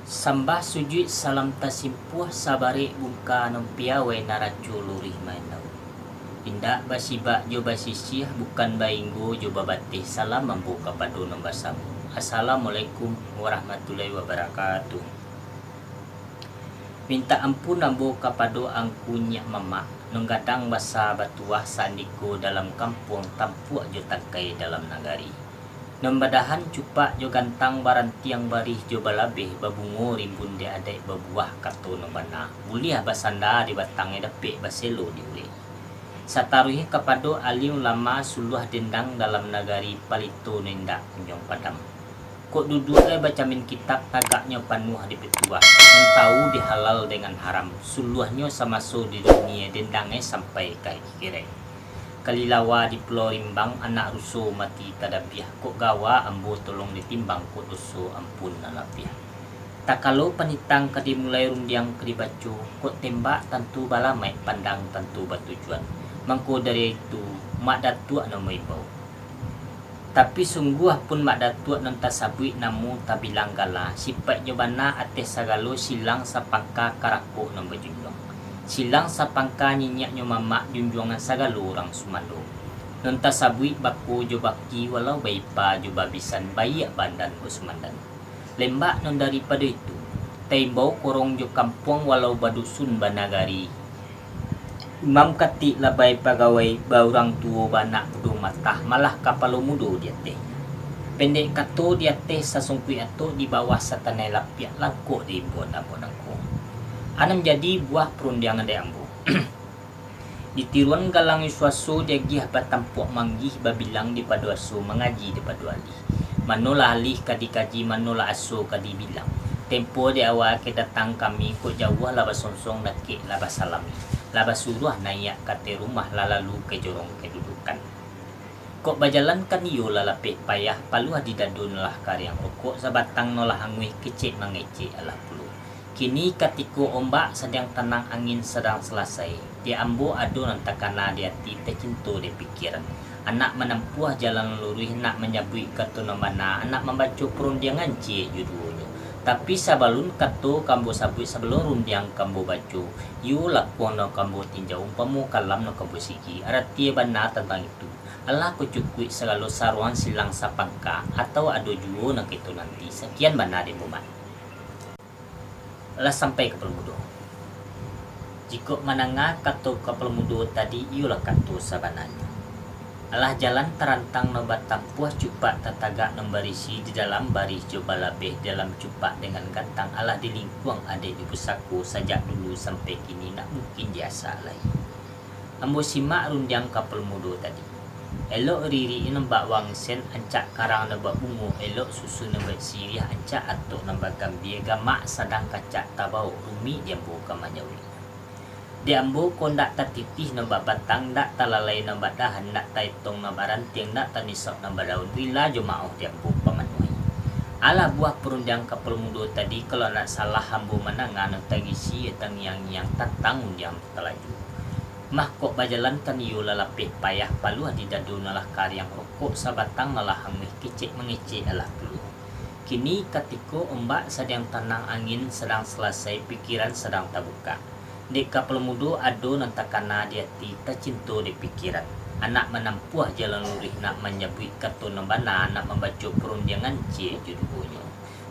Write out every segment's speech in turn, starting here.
Sambah sujud salam tasimpuh sabari bungka nompiawe naracu lurih mainau. Indak basibak jo basisih bukan bainggo jo babatih salam mampu kapado nombasam. Assalamualaikum warahmatullahi wabarakatuh. Minta ampun nambo kapado angkunya mama nunggadang basa batuah sandiko dalam kampung tampuk jo takai dalam nagari. Nembadahan cupak jo gantang barantiang barih jo balabeh babungo rimbun de adai babuah kato nombana. Buliah basanda di batangnya dapik baselo diuli. Sataruhi kapado alim lama suluh dendang dalam nagari palito nendak kunjong padam. Kok duduk bacamin kitab tagaknya panuh di petua. Tahu dihalal dengan haram. Suluhnya sama so di dunia dendangnya sampai kai kira. Kalilawa di Pulau Rimbang anak ruso mati tadapiah. Kok gawa ambo tolong ditimbang kok ruso ampun nalapiah. Tak kalau penitang kadi mulai rundiang kadi bacu. Kok tembak tentu balamai pandang tentu batujuan. Mangko dari itu mak datuk nama ibau. Tapi sungguh pun mak datuk nan tasabui namu tabilang gala. Sipat jobana ates sagalo silang sapangka karakuk nan bajunjong. Silang sapangka nyinyaknya mamak junjungan sagalo orang Sumando. Nan tasabui baku jobaki walau baipa jobabisan bayak bandan Usmandan. Lembak non daripada itu. Taimbau korong jo kampung walau badusun banagari. Imam kati labai pegawai baurang tua banak mudo matah malah kapalo mudo dia teh. Pendek kato dia teh sasungkui ato di bawah satanai lapiak langko di buan aku. Anam jadi buah perundiangan de ambo. Di tiruan galang suaso dia gih batampuk manggih babilang di paduaso mengaji di paduali. Manola alih kadikaji manola aso kadi bilang. Tempo di awal ke datang kami kok jauh labas sonsong nakik labas salami. Labas suruh naik kate rumah lalalu ke jorong kedudukan. Kok bajalan kan iyo lalapeh payah paluh di dadun lah karyang rokok sabatang nolah angwih kecek mangece alah pulu. Kini katiko ombak sedang tenang angin sedang selesai. Dia ambo ado nantakana dia ti tercinto di pikiran. Anak menempuh jalan lurih nak menyabui katuna mana anak membaca perundiangan cie judulnya. Tapi sabalun kato kambo sabui sebelum rundiang kambo baco yu lakuan no kambo tinjau umpamu kalam no kambo siki arati bana tentang itu Allah kucukui segala saruan silang sapangka atau ado juo nak itu nanti sekian bana di mumat Allah sampai ke pelmudo jika menangah kato ke pelmudo tadi iulah kato sabananya Allah jalan terantang nobat tampuah cupak tatagak nembarisi di dalam baris coba labeh dalam cupak dengan gantang Allah di lingkuang adik di pusaku sajak dulu sampai kini nak mungkin jasa lagi. Ambo simak rundiang kapal mudo tadi. Elok riri nembak wangsen ancak karang nembak bungu elok susu nembak sirih ancak atuk nembak gambir gamak sadang kacak tabau rumi diambo kamanyawi. Diambo kondak tatitih nambah batang dak talalai nambah dahan dak taitong nambah ranting dak tanisok nambah daun bila jomauh diambo pamanuai. Ala buah perundang kapal mudo tadi kalau nak salah hambo menangan tagisi etang yang tantang undiam telaju. Mah kok bajalan kan yu lalapeh payah paluh di dadu nalah karyang rokok sabatang nalah hangmih kecek mengecek alah dulu. Kini katiko ombak sedang tenang angin sedang selesai pikiran sedang terbuka. Di kapal mudo ado nantakana dia ti tercinto di pikiran. Anak menampuah jalan lurih nak menyebut kato nembana nak membaca perundiangan cie judulnya.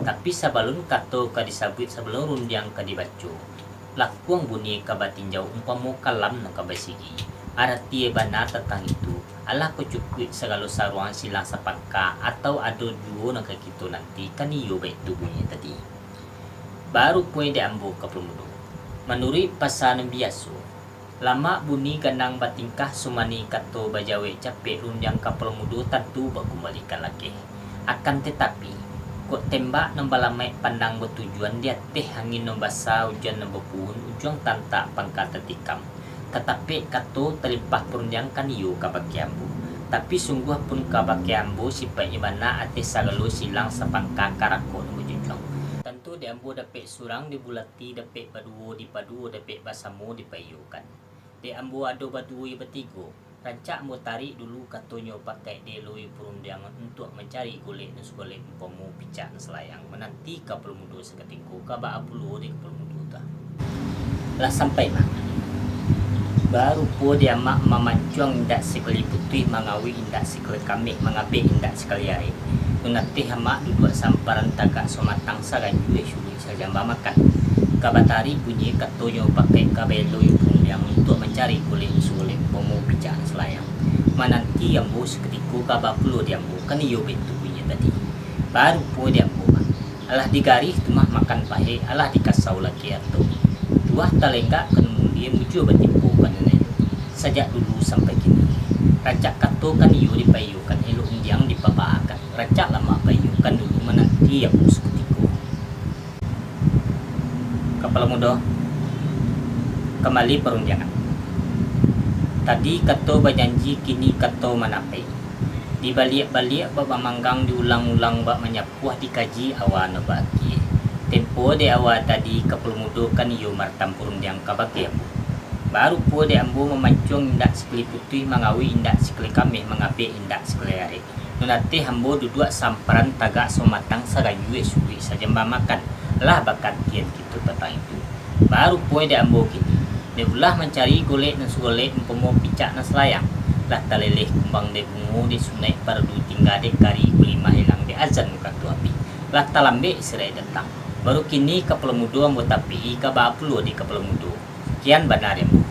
Tapi sabalun kato kadisabut sebelum rundiang kadibaco. Lakuang bunyi kabatinjau umpamu kalam nak kabasigi. Arati bana tentang itu. Allah kucukut segala saruang silang sapangka atau ado duo nak kita nanti kan iyo baik tubuhnya tadi. Baru poin diambo kapal mudo. Menurut pasaran biasa, lama bunyi ganang batingkah sumani kato bajawe capek rundiang kapal mudo tentu bakembalikan lagi. Akan tetapi, kok tembak nembalamai pandang bertujuan dia teh angin nombasa hujan nembepun ujung tantak pangkat tetikam. Tetapi kato terlimpah perundiang kan iyo kabakiambu. Tapi sungguh pun kabakiambu sipatnya mana ates sagalo silang sapangka karakon berjunjung. Tentu diambo dapet surang dibulati dapet baduo di paduo dapet basamu dipayukan. Diambo ado baduo betigo Rancak mau tarik dulu katonyo pakai deloi perundangan untuk mencari golek nus golek umpamu picak selayang menanti kapal mudo seketika kaba apulu di kapal mudo ta. Lah sampai mak. Baru po dia mak mamacuang indak sekali putih mangawi indak sekali kami mangabe indak sekali air. Nunati hama duduk samparan tagak somatang sarajue syuri saja makan. Kabatari bunyi katonyo pakai kabeloi yang untuk mencari kulit sulit pomo picaan selayang. Mananti yang bos ketika kaba pulo diambu kan iyo betu bunyi tadi. Baru po diambu alah digaris tumah makan pahe alah dikasau lagi atau tuah talenggak kemudian muncul bertimpu kan nenek. Sejak dulu sampai kini. Rancak kato kan iyo dipayukan elu undiang dipapaakan. Rancak lama payukan dulu menanti yang bos ketika. Kepala muda kembali perundangan. Tadi kato berjanji kini kato manapai. Dibalik-balik bab manggang diulang-ulang bab menyapuah dikaji awan bagi. Tempo de awal tadi kepala muda kan iyo martam perundang kabake ambu. Baru po de ambu memancung indak sekali putih mangawi indak sekali kami mengabe indak sekali hari. Nunate ambu duduk samparan tagak somatang sarayue suri saja makan. Lah bakat kian gitu petang itu. Baru poe de ambo kini. De ulah mencari golek dan golek umpama picak na selayang. Lah taleleh kumbang de bungu de sunai pardu tinggal de kari kulima hilang de azan muka tu api. Lah talambe serai datang. Baru kini kapal mudo ambo tapi ka bapulu di kapal mudo. Kian benar ambo.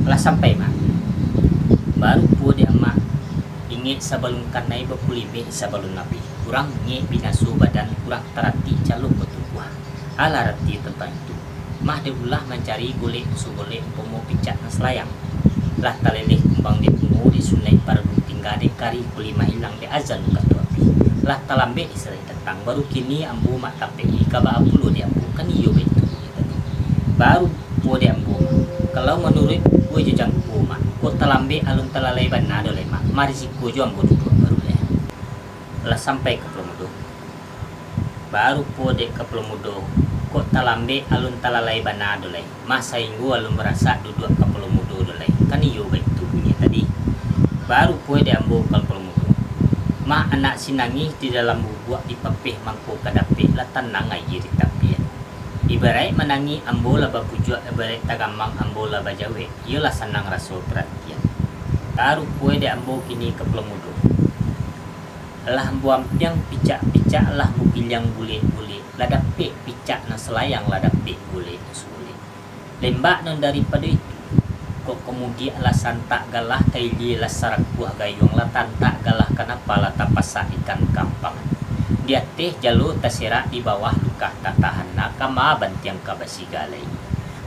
Lah sampai mak. Baru poe de amak ingit sabalun kanai bapulibe sabalun nabi. Kurang nge binasu badan kurang terati calon bertubuh ala rati tentang itu mah de ulah mencari golek su golek pomo picak na selayang lah taleleh kumbang de pungu di sunai pardu tinggal de kari kulima hilang de azan katu api lah talambe serai datang baru kini ambu mak tapei kaba apulu de ambu kan iyo betu tadi baru po de ambu kalau menurut gue jejang po mak ko talambe alun talalai bana dole mak mari siko jo ambu duduk baru lah sampai ke Pelomudo. Baru po dek ke Pelomudo. Kok talambe alun talalai bana dolai. Masa inggu alun merasa duduk ke Pelomudo dolai. Kan iyo baik tubuhnya tadi. Baru po dek ambo ke Pelomudo. Ma anak sinangi di dalam bubuk dipepeh mangko kadape lah tenang aja di tapian. Ibarat menangi ambo lah bapujuk ibarat tagamang ambo lah bajawe. Iyalah senang rasa perhatian. Baru po dek ambo kini ke Pelomudo. Lah buam yang picak-picak lah mobil yang bulit-bulit lah dapet picak na selayang lah dapet bulit sulit lembak non daripada itu kok kemudian lah santak galah kaili lah sarak buah gayung lah tantak galah kenapa lah tapasak ikan kampang dia teh jalur terserak di bawah luka tak tahan nak kama bantiang kabasi galai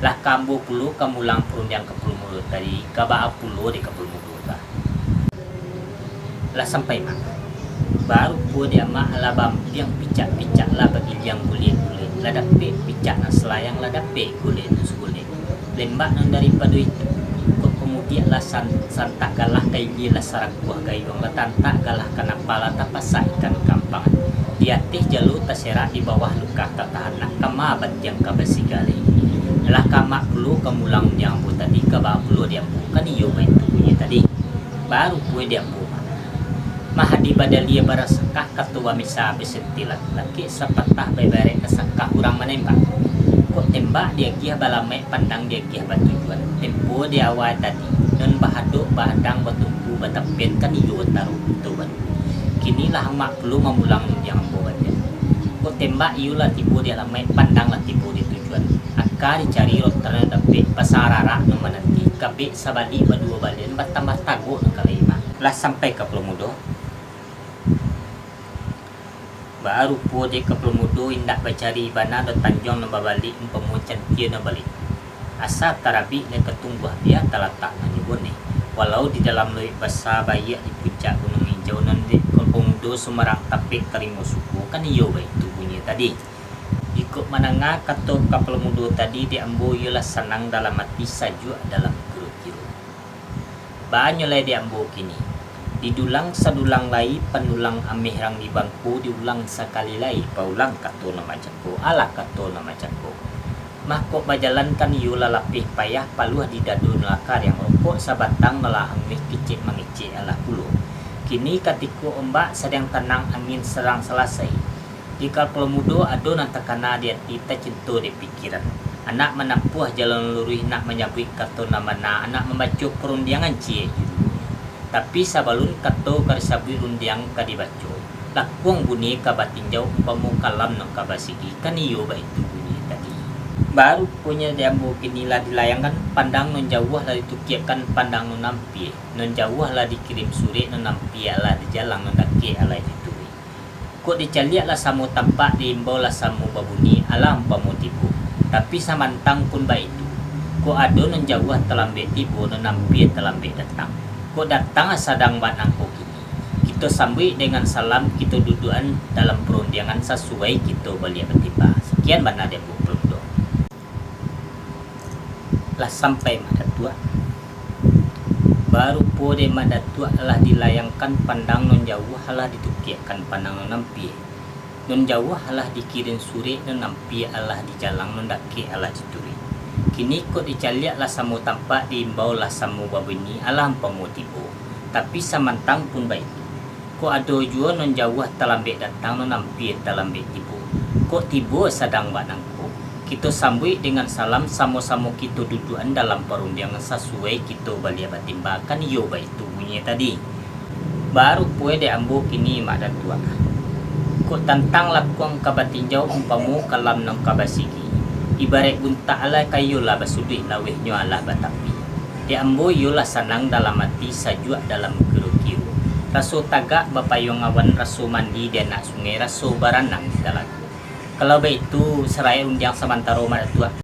lah kambu pulu kamulang perundang ke puluh mulut tadi kaba apulu di ke puluh mulut lah sampai mana baru po dia mak alabam yang picak-picak lah bagi yang bulit-bulit lah dapet picak na selayang lah dapet gulit nus gulit lembak non daripada itu kok kemudian lah santak galah kaili lah sarak buah gayung lah tantak galah kenapa lah tapasak ikan kampang dia teh jalur terserak di bawah luka tatahan nak kama bantiang kabasi gali lah kamak dulu kemulang yang bu tadi kabah dulu dia bukan iyo baik tubuhnya tadi baru pue dia bu mahadi badalia barasakah ketua misa besetilat laki sepatah bebere kesakah kurang menembak kok tembak dia giah balame pandang dia giah batujuan tempo dia awal tadi non bahaduk bahadang batumpu batapien kan iyo taruh itu ban kini lah mak perlu memulang yang buat dia kok tembak iyo lah tipu dia lamai pandang lah tipu di tujuan akar dicari rotan dapet pasarara nomor nanti kabik sabali berdua balian bertambah tagu kalima lah sampai ke Pelomudo. Baru po de ke Pelomudo indak bacari bana do tanjong namba balik pemucan tia na balik asa tarabi ne ketungguh dia talatak na nyebone walau di dalam loik basa bayak di puncak gunung hijau nan de Pelomudo Semarang tapi terima suku kan iyo baik tubuhnya tadi ikut menengah kato ke Pelomudo tadi di ambo ialah senang dalam hati saju dalam kiru-kiru banyolai di ambo kini didulang sadulang lai penulang ameh rang di bangku diulang sekali lai paulang kato nama cako ala kato nama cako Mahkok bajalankan yu lalapih payah paluh di dadu nelakar yang rokok sabatang melahang mih kicik mengicik alah puluh. Kini katiku ombak sedang tenang angin serang selesai. Jika pemudo ado nantakana dia tita cintu di pikiran. Anak menempuh jalan lurus nak menyabui kartu nama anak membaca perundiangan cie. Tapi sabalun kartu karisabui rundiang kadibaco. Lakuang bunyi kabatinjau pemukalam no kabasigi kaniyo ba itu bunyi tadi. Baru punya jambu kinilah dilayangkan pandang non jauh lah ditukiakan pandang non nampi non jauh lah dikirim suri non nampi lah di jalan non daki ala itu. Kok dicaliak lah samu tampak diimbau lah samu babuni alam pamutipu. Tapi samantang pun baik itu. Kok ado non jauh telambe tibu non nampi telambe datang. Kok datang sadang batang kok kini. Kita sambui dengan salam kita duduan dalam perundiangan sesuai kita balik bertiba. Sekian bana dia bu perundo. Lah sampai madatua baru pode madatua lah dilayangkan pandang non jauh halah ditukiakan pandang non nampi non jauh halah dikirim suri non nampi alah di jalang non daki alah dituri. Kini kok dicaliak lah samu tampak diimbau lah samu babini alah pamutibu. Tapi samantang pun baik. Kok ado jua non jauh telambe datang non nampi telambe tibu. Kok tibu sadang banangku. Kita sambui dengan salam sama-sama kita duduan dalam perundiangan sesuai kita balik batimbakan yo ba itu bunyi tadi. Baru pue de ambo kini mak dan tua. Kok tantang lakuang kabatinjau umpamu kalam nang kabasigi. Ibarat bunta ala kayu lah basudui laweh nyo ala batapi. De ambo yo lah sanang dalam hati sajuak dalam kiru-kiru. Raso tagak bapayong awan raso mandi dia nak sungai raso baranang dalam. Kalau begitu seraya undiang samantaro mak tua.